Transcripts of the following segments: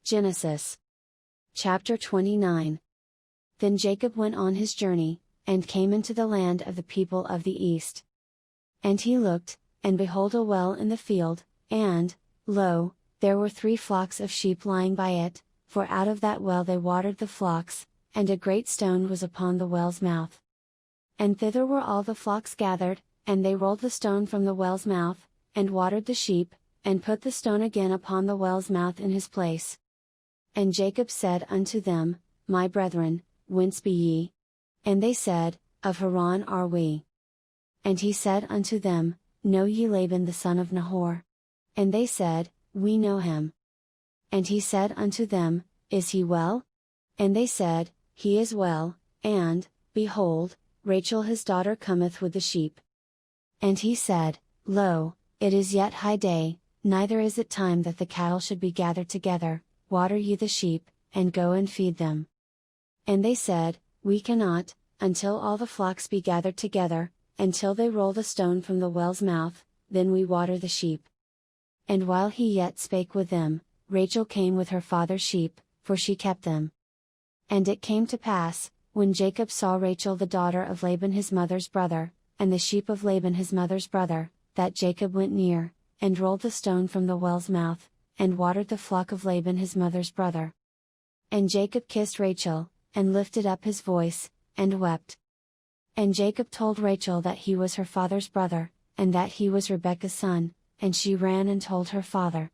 Genesis chapter 29. Then Jacob went on his journey, and came into the land of the people of the east. And he looked, and behold a well in the field, and, lo, there were 3 flocks of sheep lying by it, for out of that well they watered the flocks, and a great stone was upon the well's mouth. And thither were all the flocks gathered, and they rolled the stone from the well's mouth, and watered the sheep, and put the stone again upon the well's mouth in his place. And Jacob said unto them, My brethren, whence be ye? And they said, Of Haran are we. And he said unto them, Know ye Laban the son of Nahor? And they said, We know him. And he said unto them, Is he well? And they said, He is well, and, behold, Rachel his daughter cometh with the sheep. And he said, Lo, it is yet high day, neither is it time that the cattle should be gathered together, water ye the sheep, and go and feed them. And they said, We cannot, until all the flocks be gathered together, until they roll the stone from the well's mouth, then we water the sheep. And while he yet spake with them, Rachel came with her father's sheep, for she kept them. And it came to pass, when Jacob saw Rachel the daughter of Laban his mother's brother, and the sheep of Laban his mother's brother, that Jacob went near, and rolled the stone from the well's mouth, and watered the flock of Laban his mother's brother. And Jacob kissed Rachel, and lifted up his voice, and wept. And Jacob told Rachel that he was her father's brother, and that he was Rebekah's son, and she ran and told her father.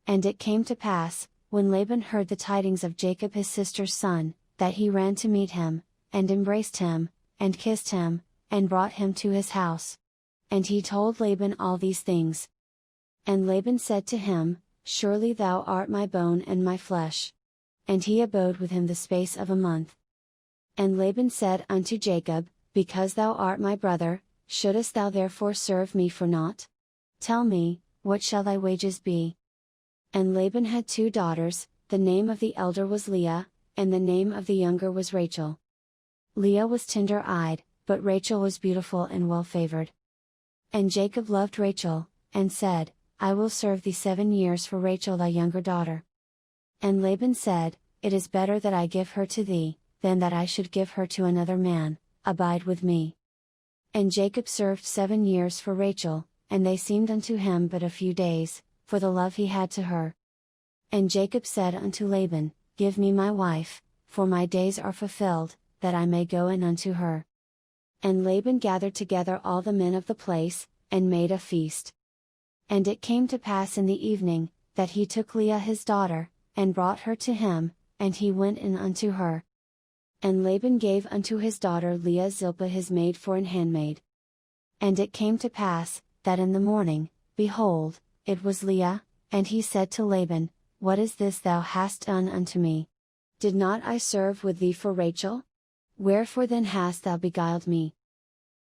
And it came to pass, when Laban heard the tidings of Jacob his sister's son, that he ran to meet him, and embraced him, and kissed him, and brought him to his house. And he told Laban all these things. And Laban said to him, Surely thou art my bone and my flesh. And he abode with him the space of a month. And Laban said unto Jacob, Because thou art my brother, shouldest thou therefore serve me for naught? Tell me, what shall thy wages be? And Laban had 2 daughters, the name of the elder was Leah, and the name of the younger was Rachel. Leah was tender-eyed, but Rachel was beautiful and well-favored. And Jacob loved Rachel, and said, I will serve thee 7 years for Rachel thy younger daughter. And Laban said, It is better that I give her to thee, than that I should give her to another man, abide with me. And Jacob served 7 years for Rachel, and they seemed unto him but a few days, for the love he had to her. And Jacob said unto Laban, Give me my wife, for my days are fulfilled, that I may go in unto her. And Laban gathered together all the men of the place, and made a feast. And it came to pass in the evening, that he took Leah his daughter, and brought her to him, and he went in unto her. And Laban gave unto his daughter Leah Zilpah his maid for an handmaid. And it came to pass, that in the morning, behold, it was Leah, and he said to Laban, What is this thou hast done unto me? Did not I serve with thee for Rachel? Wherefore then hast thou beguiled me?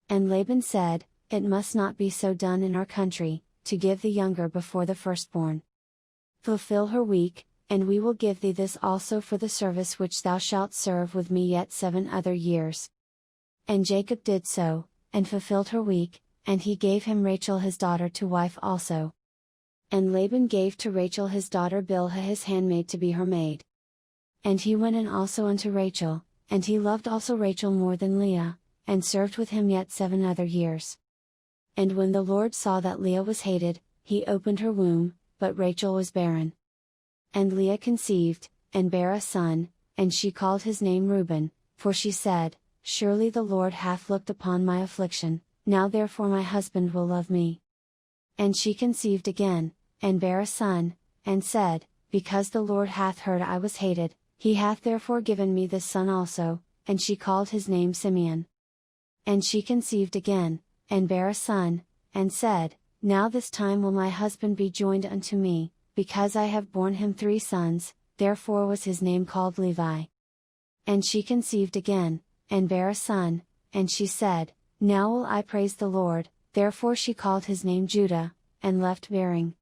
And Laban said, It must not be so done in our country, to give the younger before the firstborn. Fulfill her week, and we will give thee this also for the service which thou shalt serve with me yet 7 other years. And Jacob did so, and fulfilled her week, and he gave him Rachel his daughter to wife also. And Laban gave to Rachel his daughter Bilhah his handmaid to be her maid. And he went in also unto Rachel, and he loved also Rachel more than Leah, and served with him yet 7 other years. And when the Lord saw that Leah was hated, he opened her womb, but Rachel was barren. And Leah conceived, and bare a son, and she called his name Reuben, for she said, Surely the Lord hath looked upon my affliction, now therefore my husband will love me. And she conceived again, and bare a son, and said, Because the Lord hath heard I was hated, he hath therefore given me this son also, and she called his name Simeon. And she conceived again, and bare a son, and said, Now this time will my husband be joined unto me, because I have borne him 3 sons, therefore was his name called Levi. And she conceived again, and bare a son, and she said, Now will I praise the Lord, therefore she called his name Judah, and left bearing.